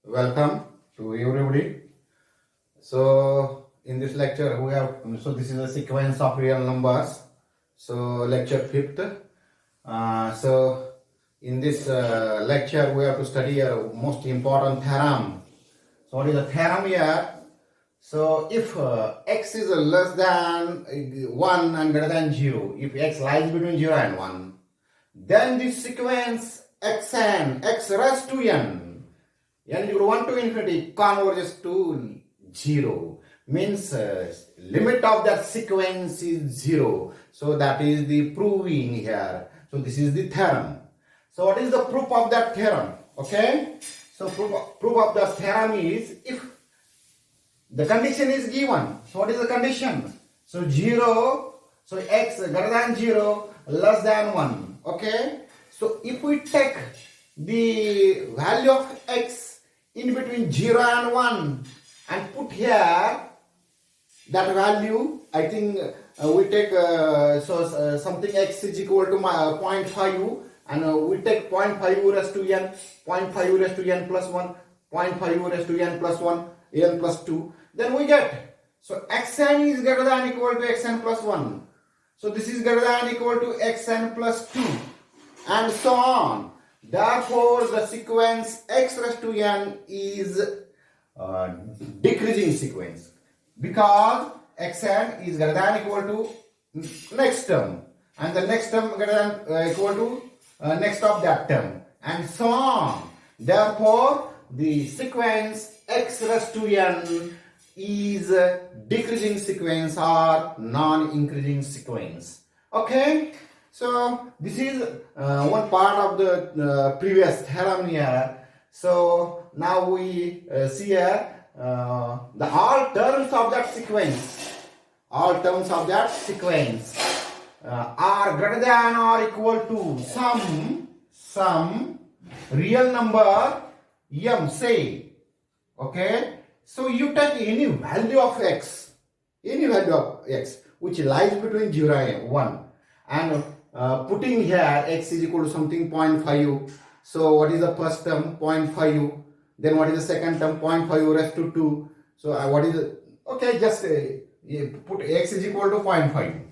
Welcome to everybody. So in this lecture we have this is a sequence of real numbers. So lecture fifth. So in this lecture we have to study a most important theorem. So what is the theorem here? So if x is less than 1 and greater than 0, if x lies between 0 and 1, then this sequence xn, x raised to n equal to 1 to infinity converges to 0. Means limit of that sequence is 0. So that is the proving here. So this is the theorem. So what is the proof of that theorem? Okay. So proof of the theorem is if the condition is given. So what is the condition? So 0. So x greater than 0, less than 1. Okay. So if we take the value of x in between 0 and 1 and put here that value, I think we take something x is equal to 0.5 and we take 0.5 raised to n, 0.5 raised to n plus 1, 0.5 raised to n plus 1, n plus 2. Then we get, so xn is greater than equal to xn plus 1. So this is greater than equal to xn plus 2 and so on. Therefore, the sequence x raised to n is decreasing sequence because xn is greater than equal to next term and the next term greater than equal to next of that term and so on. Therefore, the sequence x raised to n is decreasing sequence or non-increasing sequence. Okay. So this is one part of the previous theorem here. So now we see here the all terms of that sequence. All terms of that sequence are greater than or equal to some real number m. Say, okay. So you take any value of x, which lies between 0 and 1, and putting here x is equal to something 0.5. So what is the first term? 0.5. Then what is the second term? 0.5 raised to 2. So what is the, okay, just put x is equal to 0.5.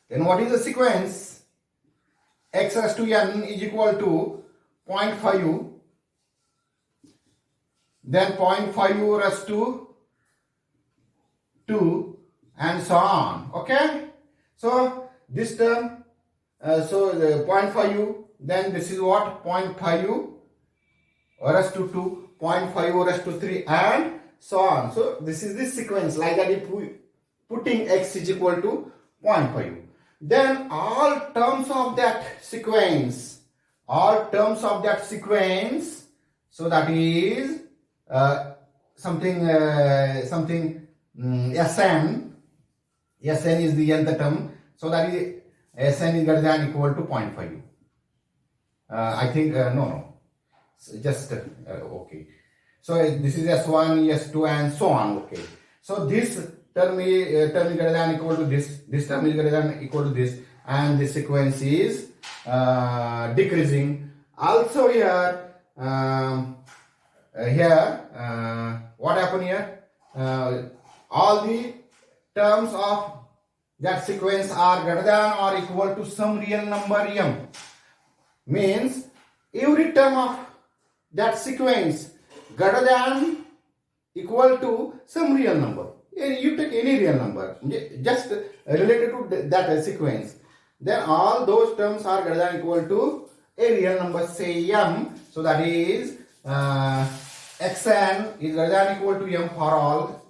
Then what is the sequence? X raised to n is equal to 0.5. Then 0.5 raised to 2 and so on. Okay. So this term, so the 0.5, then this is what? 0.5 raised to 2, 0.5 raised to 3 and so on. So this is this sequence like that if we putting x is equal to 0.5. Then all terms of that sequence, so that is something Sn is the nth term, so that is Sn is greater than equal to 0.5. I think no, so just okay. So this is S1, S2 and so on. Okay. So this term is greater than equal to this term is greater than equal to this, and the sequence is decreasing. Also here. What happened here? All the terms of that sequence are greater than or equal to some real number m. Means every term of that sequence greater than equal to some real number. You take any real number just related to that sequence. Then all those terms are greater than equal to a real number, say m. So that is xn is greater than equal to m for all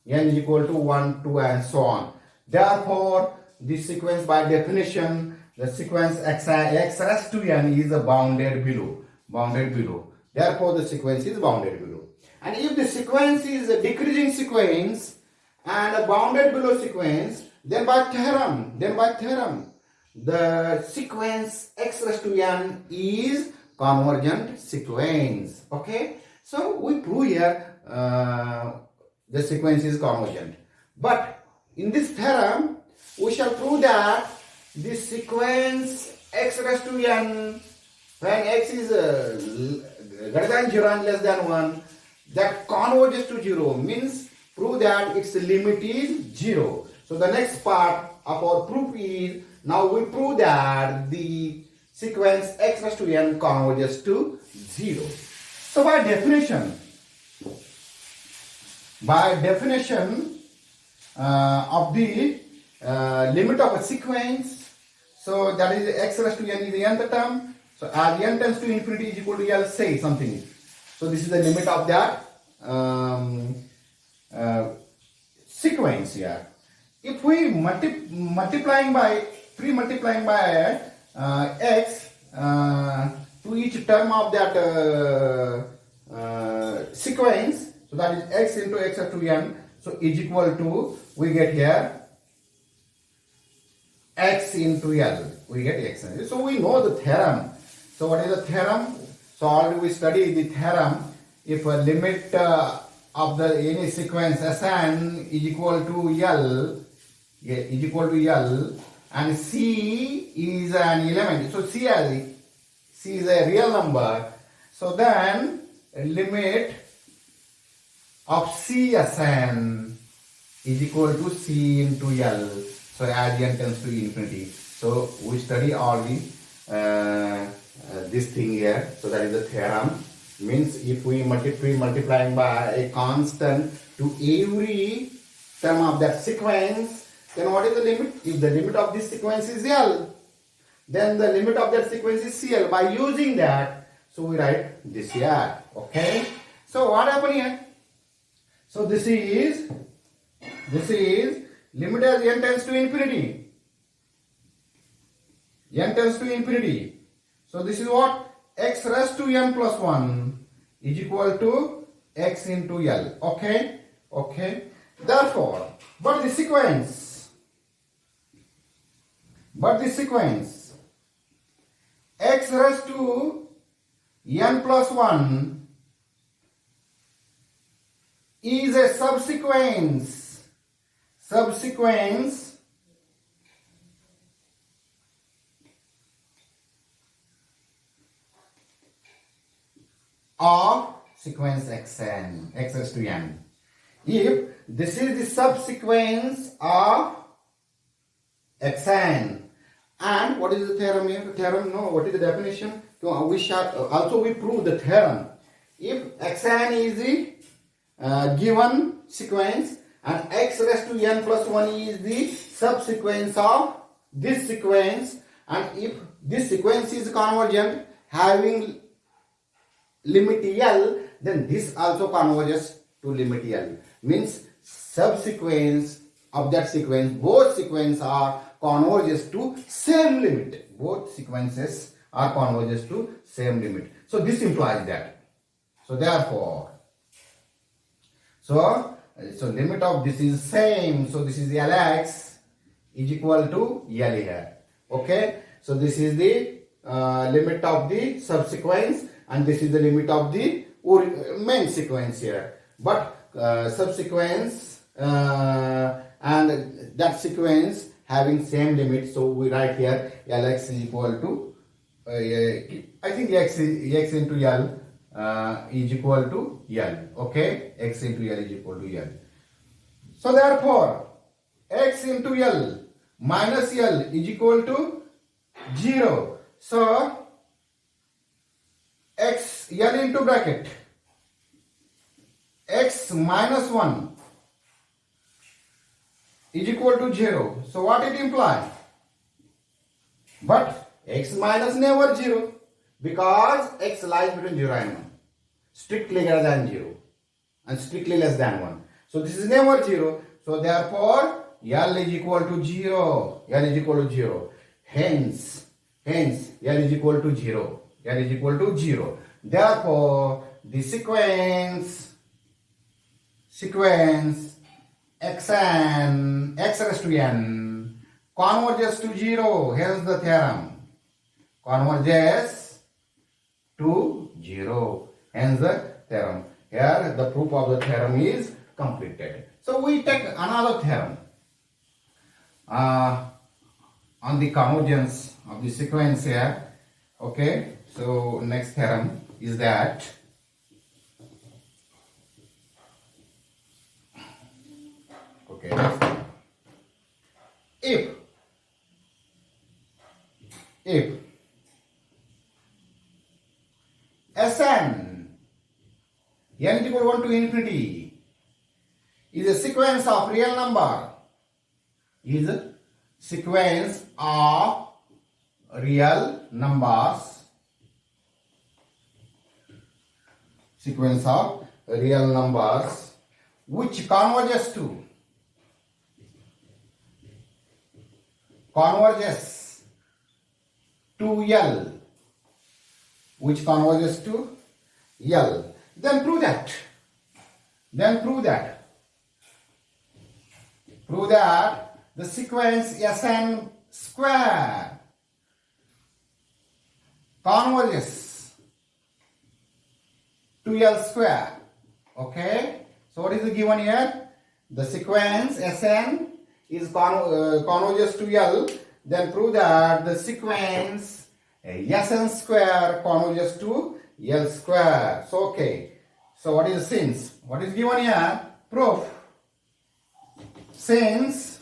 n is equal to 1, 2 and so on. Therefore, this sequence by definition, the sequence x raised to n is bounded below. Therefore, the sequence is bounded below. And if the sequence is a decreasing sequence and a bounded below sequence, then by theorem, the sequence x raised to n is convergent sequence. Okay. So we prove here the sequence is convergent. But in this theorem, we shall prove that this sequence x raised to n, when x is greater than 0 and less than 1, that converges to 0 means prove that its limit is 0. So the next part of our proof is, now we prove that the sequence x raised to n converges to 0. So by definition of the limit of a sequence, so that is x raised to n is the nth term. So as n tends to infinity is equal to L, say something. So this is the limit of that sequence here. If we multiplying by x to each term of that sequence, so that is x into x raised to n, so is equal to, we get here x into L, we get x. So we know the theorem. So what is the theorem? So already we studied the theorem. If a limit of the any sequence Sn is equal to L, and C is an element. So C is a real number. So then limit of Sn is equal to C into L. So as n tends to infinity. So we study all the this thing here. So that is the theorem. Means if we multiplying by a constant to every term of that sequence, then what is the limit? If the limit of this sequence is L, then the limit of that sequence is CL. By using that, so we write this here. Okay. So what happened here? So this is limit as n tends to infinity. N tends to infinity. So this is what? X raised to n plus 1 is equal to x into L. Okay? Okay. Therefore, but the sequence x raised to n plus 1 is a subsequence of sequence xn, x raised to n. If this is the subsequence of xn, and what is the theorem here? Theorem, no, what is the definition? So we prove the theorem. If xn is the given sequence and x raised to n plus 1 is the subsequence of this sequence, and if this sequence is convergent having limit L, then this also converges to limit L. Means subsequence of that sequence, both sequences are converges to same limit. Both sequences are converges to same limit. So this implies that. So therefore, so limit of this is same. So this is Lx is equal to L here. Okay. So this is the limit of the subsequence, and this is the limit of the main sequence here. But subsequence and that sequence having same limit, so we write here Lx is equal to I think x into L is equal to L. Okay, x into L is equal to L. So therefore x into L minus L is equal to 0. So x L into bracket x minus 1 is equal to 0. So what it implies? But x minus never 0, because x lies between 0 and 1, strictly greater than 0 and strictly less than 1. So this is never 0. So therefore L is equal to 0. L is equal to 0. Hence L is equal to 0. L is equal to 0. Therefore the sequence xn, x raised to n converges to 0. Hence the theorem converges to 0. Hence the theorem. Here the proof of the theorem is completed. So we take another theorem on the convergence of the sequence here. Okay. So next theorem is that Okay, next one. If Sn n equal 1 to infinity is a sequence of real number, is a sequence of real numbers, sequence of real numbers which converges to L, which converges to L, then prove that. Prove that the sequence Sn square converges to L square. Okay. So what is the given here? The sequence Sn is converges to L. Then prove that the sequence Sn square converges to L square. So okay. So what is since? What is given here? Proof. Since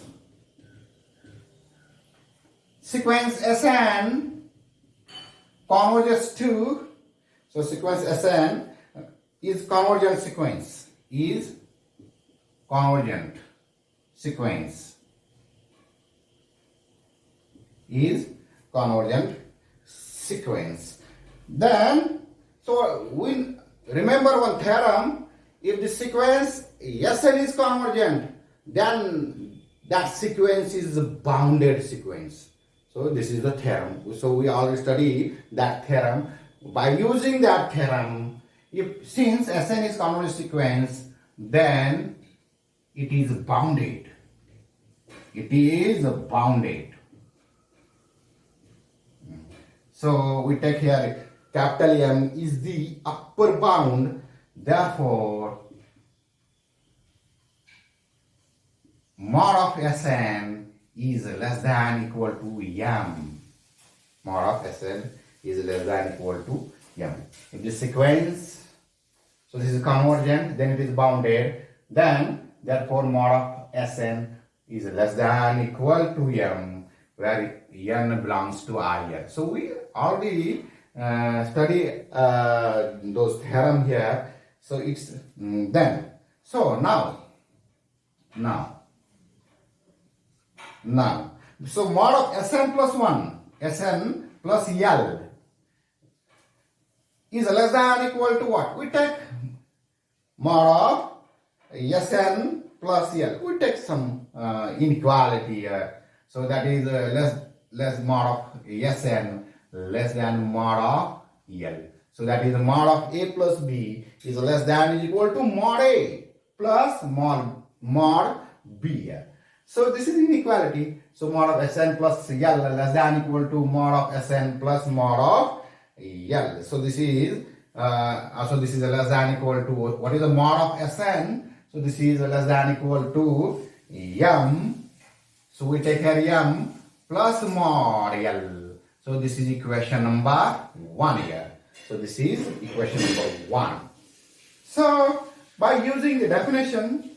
sequence Sn converges to, so sequence Sn is convergent sequence, is convergent sequence, is convergent sequence. Then, so we remember one theorem: if the sequence Sn is convergent, then that sequence is a bounded sequence. So this is the theorem. So we already studied that theorem. By using that theorem, if since Sn is convergent sequence, then it is bounded. It is bounded. So we take here capital M is the upper bound. Therefore, mod of Sn is less than equal to M. Mod of Sn is less than equal to M. If the sequence, so this is convergent, then it is bounded, then therefore mod of Sn is less than equal to M, where n belongs to IL. So we already study those theorem here. So it's then. So now. So mod of Sn plus 1, Sn plus L is less than equal to what? We take mod of Sn plus L. We take some inequality here. So that is less mod of Sn less than mod of L. So that is mod of A plus B is less than is equal to mod A plus mod B. So this is inequality. So mod of Sn plus L less than equal to mod of Sn plus mod of L. So this is less than equal to, what is the mod of Sn? So this is less than equal to M. So we take here M plus mod L. So this is equation number 1 here. So this is equation number 1. So by using the definition,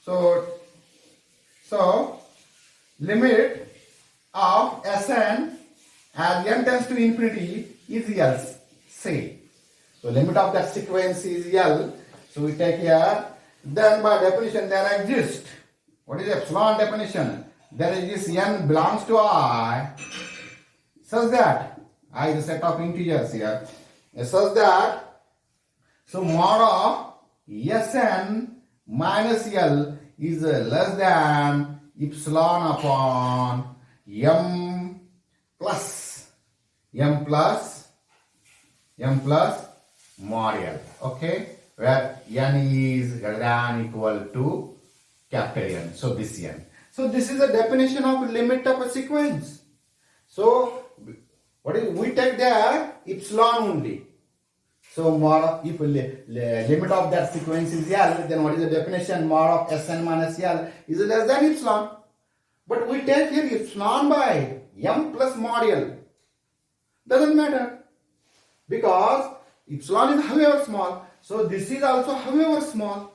so limit of Sn as n tends to infinity is L. Say. So limit of that sequence is L. So we take here. Then by definition there exists. What is epsilon definition? There exists n belongs to I, such that I is a set of integers here. Such that, so mod of Sn minus L is less than epsilon upon M plus mod L. Okay, where n is greater than equal to capital N. So this n. So this is a definition of limit of a sequence. So what is, we take there epsilon only. So mod, if limit of that sequence is L, then what is the definition? Mod of Sn minus L is less than epsilon. But we take here epsilon by M plus mod L. Doesn't matter. Because epsilon is however small. So this is also however small.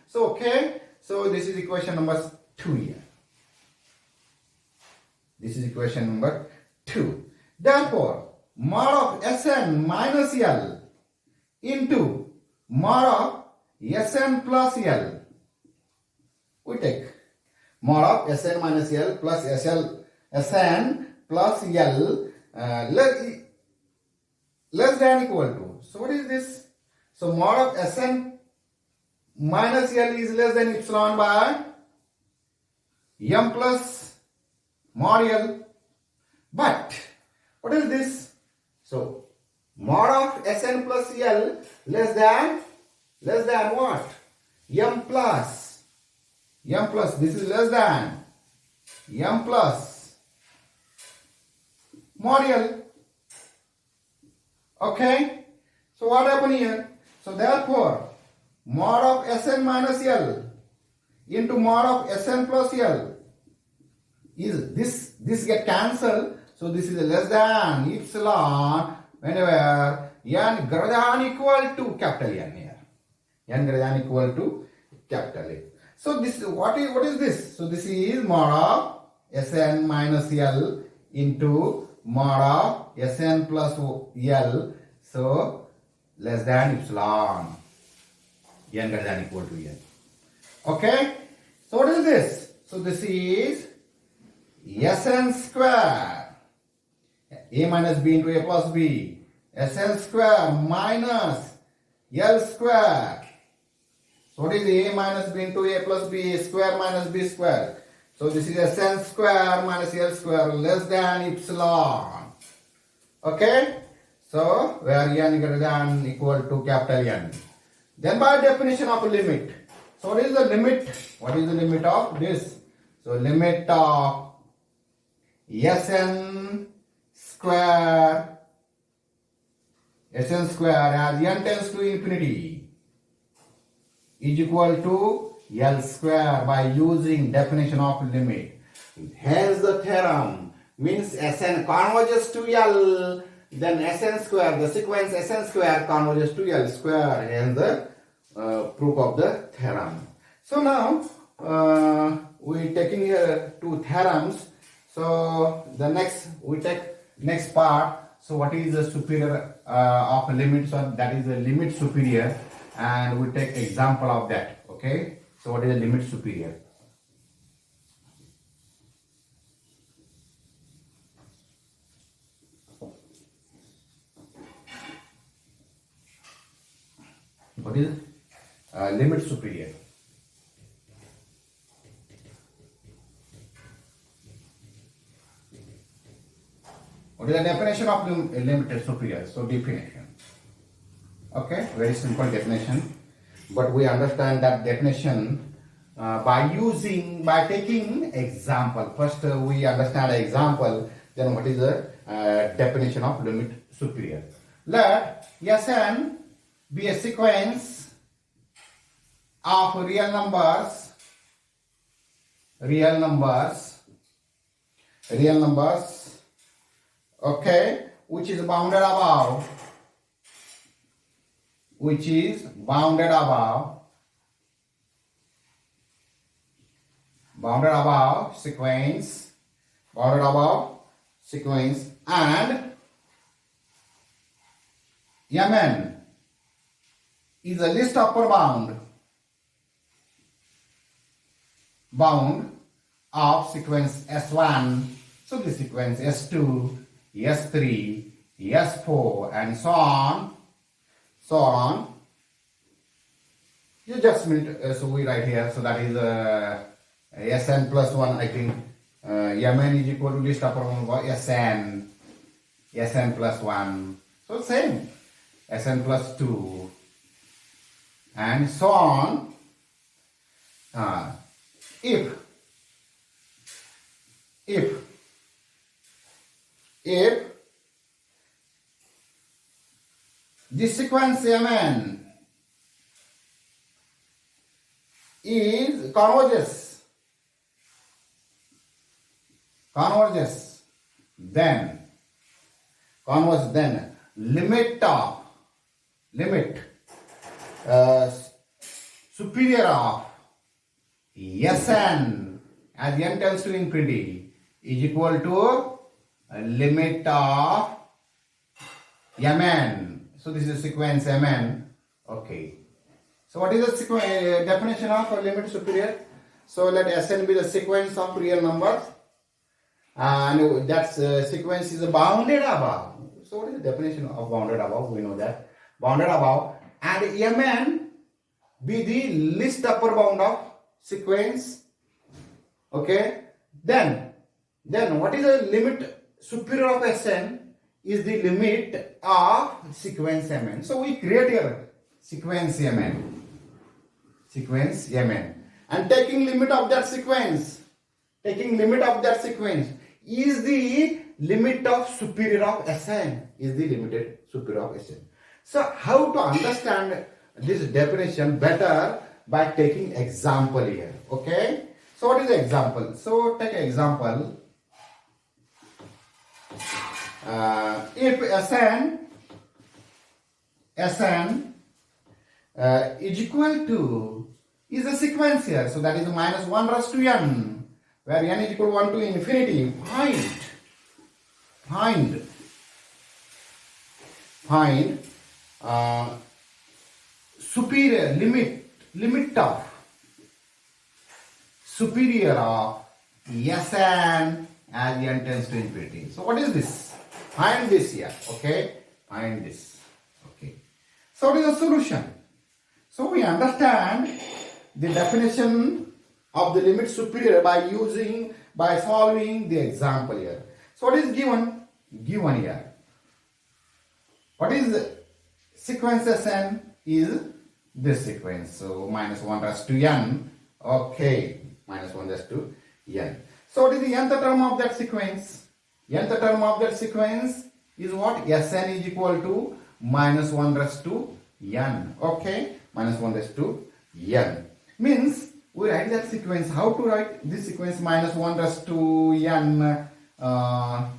So okay. So this is equation number 2 here. This is equation number 2. Therefore, mod of Sn minus L into mod of Sn plus L. We take mod of Sn minus L plus Sn plus L less than equal to. So what is this? So mod of Sn minus L is less than epsilon by m plus mod L. But what is this? So mod of Sn plus L less than what? M plus this is less than m plus mod L. Okay, so what happened here? So therefore mod of Sn minus L into mod of Sn plus L is this get cancelled. So this is less than epsilon whenever n greater than equal to capital N here. N greater than equal to capital A. So this what is this? So this is mod of Sn minus L into mod of Sn plus L. So less than epsilon. N greater than equal to N. Okay. So what is this? So this is Sn square. A minus B into A plus B. Sn square minus L square. So what is A minus B into A plus B? A square minus B square. So this is Sn square minus L square less than epsilon. Okay. So where n greater than equal to capital N. Then by definition of limit. So what is the limit? What is the limit of this? So limit of Sn square as n tends to infinity is equal to L square by using definition of limit. Hence the theorem means Sn converges to L, then Sn square, the sequence Sn square converges to L square, hence the proof of the theorem. So now we taking here two theorems. So the next we take next part. So what is the superior of limit? So that is the limit superior, and we take example of that. Okay. So what is the limit superior? What is limit superior? What is the definition of limit superior? So definition. Okay, very simple definition. But we understand that definition by taking example. First we understand example. Then what is the definition of limit superior? Let Sn be a sequence of real numbers, okay, which is bounded above sequence, and Mn is the least upper bound of sequence S1. So the sequence S2, S3, S4, and so on. You just so we write here. So that is Sn plus 1. I think Mn is equal to least upper bound of Sn plus 1. So same. Sn plus 2, and so on. If this sequence Mn is converges, then limit superior of Sn as n tends to infinity is equal to a limit of Mn. So this is sequence Mn. Okay. So what is the definition of a limit superior? So let Sn be the sequence of real numbers, and that sequence is bounded above. So what is the definition of bounded above? We know that bounded above, and Mn be the least upper bound of sequence. Okay. Then what is the limit superior of Sn? Is the limit of sequence Mn. So we create here sequence Mn. Sequence Mn. And taking limit of that sequence is the limit of superior of Sn. Is the limited superior of Sn. So how to understand this definition better? By taking example here. Okay. So what is the example? So take an example. If Sn is equal to is a sequence here, so that is minus 1 raised to n, where n is equal to 1 to infinity. Find superior limit of superior of Sn as n tends to infinity. So what is this? Find this here. Okay, find this. Okay. So what is the solution? So we understand the definition of the limit superior by solving the example here. So what is given? Given here. What is the sequence Sn? Is this sequence. So minus 1 raised to n. Okay, minus 1 raised to n. So what is the nth term of that sequence? Nth term of that sequence is what? Sn is equal to minus 1 raised to n. Okay, minus 1 raised to n. Means we write that sequence. How to write this sequence? Minus 1 raised to n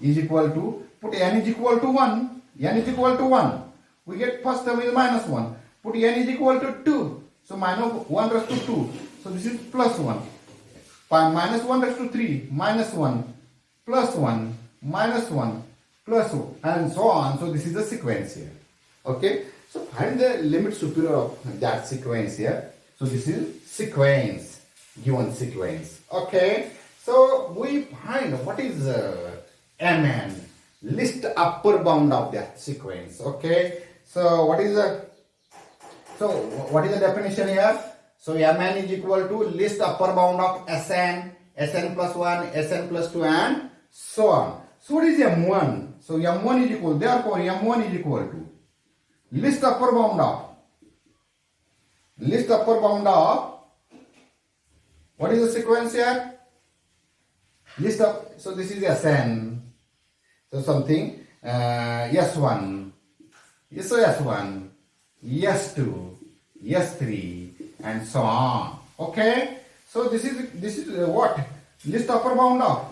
is equal to, put n is equal to 1. N is equal to 1. We get first term is minus 1. Put n is equal to 2. So minus 1 raised to 2. So this is plus 1. Minus 1 raised to 3. Minus 1. Plus 1. Minus 1. Plus 1. And so on. So this is the sequence here. Okay. So find the limit superior of that sequence here. So this is sequence. Given sequence. Okay. So we find what is Mn. Least upper bound of that sequence. Okay. So what is the definition here? So Mn is equal to least upper bound of Sn, Sn plus 1, Sn plus 2, and so on. So what is M1? So M1 is equal, therefore M1 is equal to least upper bound of what is the sequence here? So this is Sn. So something S1, so S1, S2, S3, and so on. Okay. So this is what? Least upper bound of.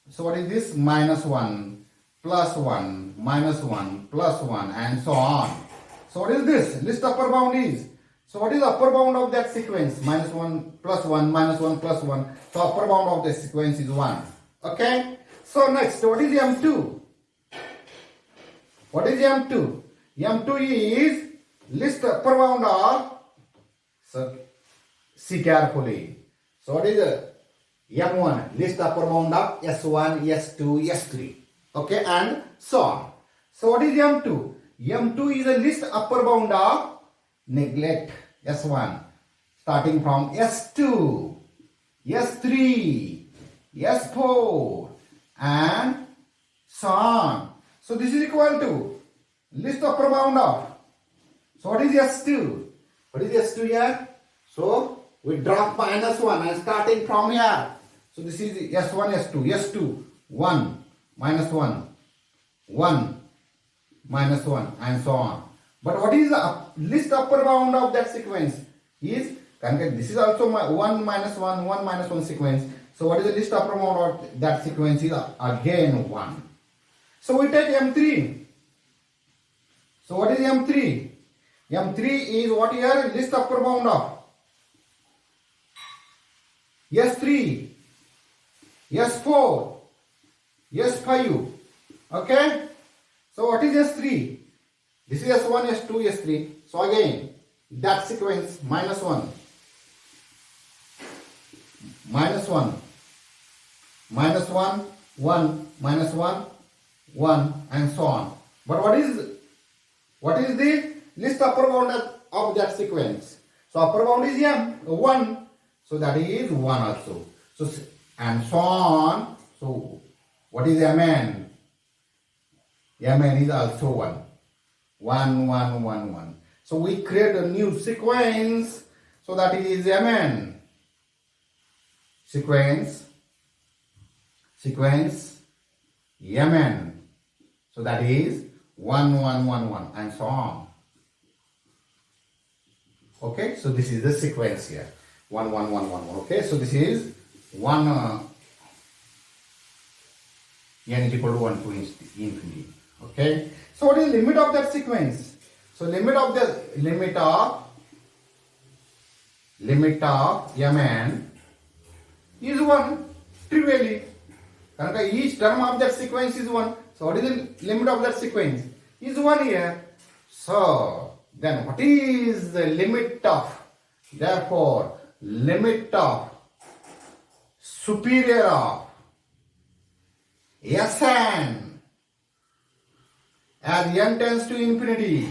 So what is this? Minus 1, plus 1, minus 1, plus 1, and so on. So what is this? Least upper bound is. So what is the upper bound of that sequence? Minus 1, plus 1, minus 1, plus 1. So upper bound of the sequence is 1. Okay. So next, what is M2? What is M2? M2 is least upper bound of. So see carefully. So what is the M1? Least upper bound of S1, S2, S3. Okay, and so on. So what is M2? M2 is a least upper bound of neglect S1, starting from S2, S3, S4, and so on. So this is equal to least upper bound of. So what is S2? What is S2 here? So we drop minus 1 and starting from here. So this is S1, S2, S2, 1, minus 1, 1, minus 1, and so on. But what is the least upper bound of that sequence? Is, this is also 1 minus 1, 1 minus 1 sequence. So what is the least upper bound of that sequence? Is again 1. So we take M3. So what is M3? M3 is what here? List upper bound of S3, S4, S5. Okay? So what is S3? This is S1, S2, S3. So again, that sequence minus 1, minus 1, minus 1, 1, minus 1, 1, and so on. But what is the list upper bound of that sequence? So upper bound is M, 1. So that is 1 also. So and so on. So what is Mn? Mn is also 1. 1, 1, 1, 1. So we create a new sequence. So that is Mn. Sequence. Mn. So that is 1, 1, 1, 1, and so on. Okay, so this is the sequence here. 1, 1, 1, 1, 1. Okay, so this is 1 n is equal to 1 to infinity. Okay, so what is the limit of that sequence? So limit of Mn is 1 trivially. Each term of that sequence is 1. So what is the limit of that sequence? Is 1 here. So then what is the limit of, therefore, limit of superior of Sn as n tends to infinity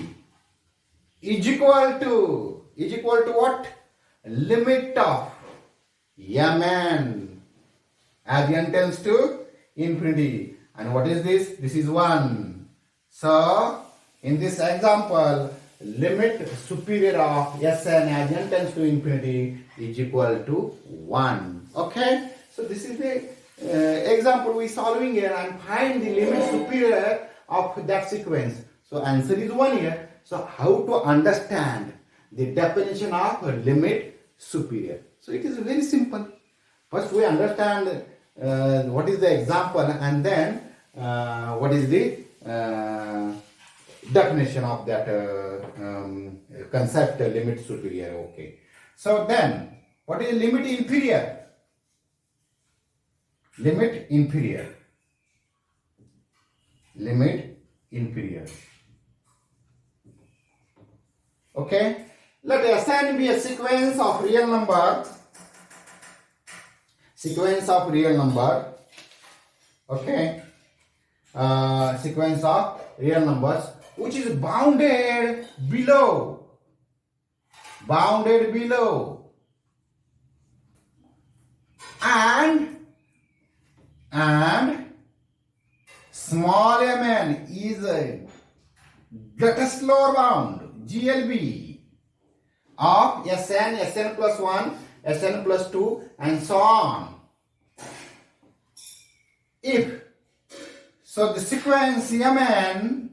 is equal to what? Limit of Mn as n tends to infinity. And what is this? This is 1. So in this example, limit superior of Sn as n tends to infinity is equal to 1. Okay, so this is the example we solving here, and find the limit superior of that sequence. So answer is 1 here. So how to understand the definition of limit superior? So it is very simple. First we understand what is the example, and then what is the definition of that concept limit superior. Okay, so then what is limit inferior? Limit inferior. Okay, let Sn be a sequence of real number. Okay, sequence of real numbers which is bounded below and small mn is a greatest lower bound GLB of Sn plus 1, Sn plus 2, and so on. If so, the sequence Mn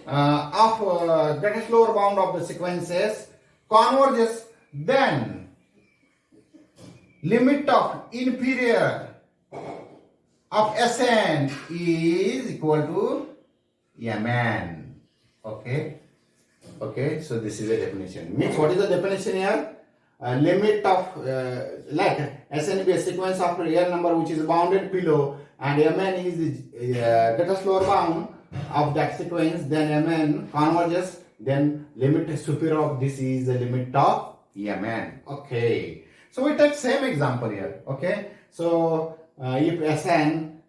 of greatest lower bound of the sequences converges, then limit of inferior of Sn is equal to Mn. Okay, so this is the definition. Means what is the definition here? Limit of like Sn be a sequence of real number which is bounded below, and Mn is the greatest lower bound of that sequence, then Mn converges, then limit superior of this is the limit of Mn. Okay, so we take same example here. Okay, so if Sn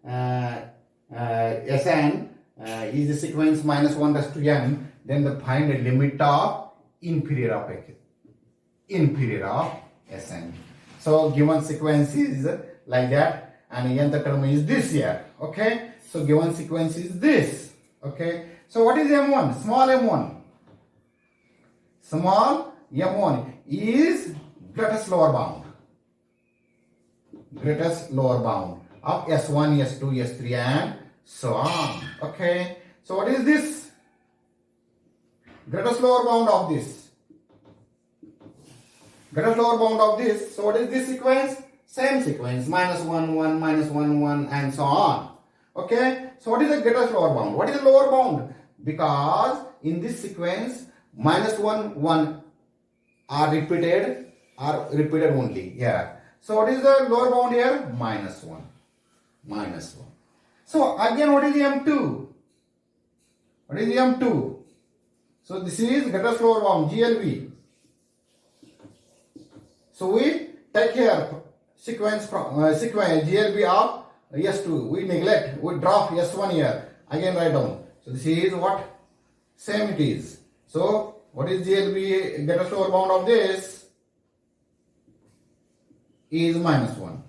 is the sequence minus 1 to n, then find a limit of inferior of Sn. So given sequence is like that, and nth term is this here. Okay, so given sequence is this. Okay, so what is M1? Small m1 is greatest lower bound of S1, S2, S3, and so on. Okay, so what is this? Greatest lower bound of this. So what is this sequence? Same sequence, minus 1, 1, minus 1, 1, and so on. Okay, so what is the greatest lower bound? What is the lower bound? because in this sequence minus 1, 1 are repeated only. Yeah. So what is the lower bound here? Minus 1. Minus 1. So again, what is the M2? What is the M2? So this is greatest lower bound, GLB. So we take here sequence from sequence GLB of S2. We neglect, we drop S1 here. Again write down. So this is what? Same it is. So what is GLB greatest lower bound of this? Is minus 1.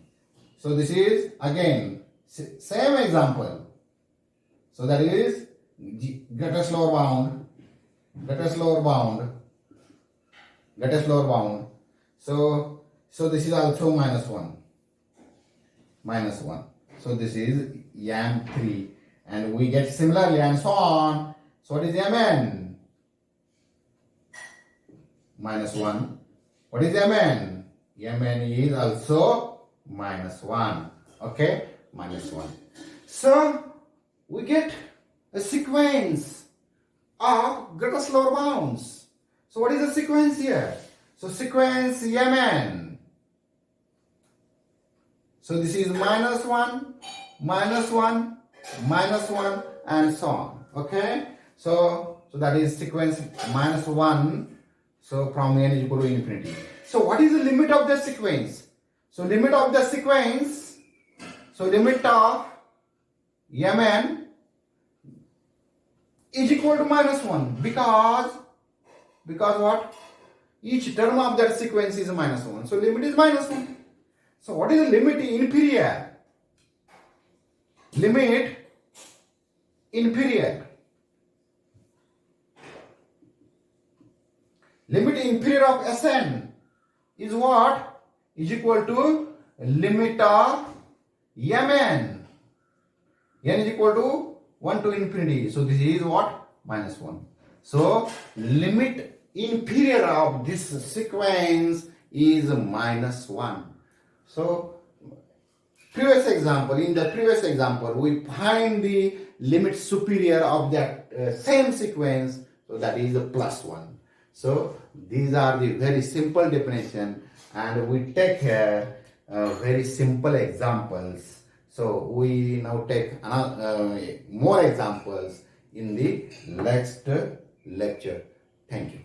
So this is again same example. So that is greatest lower bound, greatest lower bound, greatest lower bound. So this is also minus 1. Minus 1. So this is M3. And we get similarly and so on. So what is Mn? Minus 1. What is Mn? Mn is also minus 1. Okay? Minus 1. So we get a sequence of greatest lower bounds. So what is the sequence here? So sequence Mn. So this is minus 1, minus 1, minus 1 and so on. Okay? So that is sequence minus 1. So from n is equal to infinity. So what is the limit of the sequence? So limit of the sequence. So limit of Mn is equal to minus 1 because what? Each term of that sequence is minus 1. So limit is minus 1. So what is the limit inferior? Limit inferior. Limit inferior of Sn is what? Is equal to limit of Mn. N is equal to 1 to infinity. So this is what? Minus 1. So limit inferior of this sequence is minus 1. So in the previous example, we find the limit superior of that same sequence. So that is a plus 1. So these are the very simple definition, and we take here very simple examples. So we now take more examples in the next lecture. Thank you.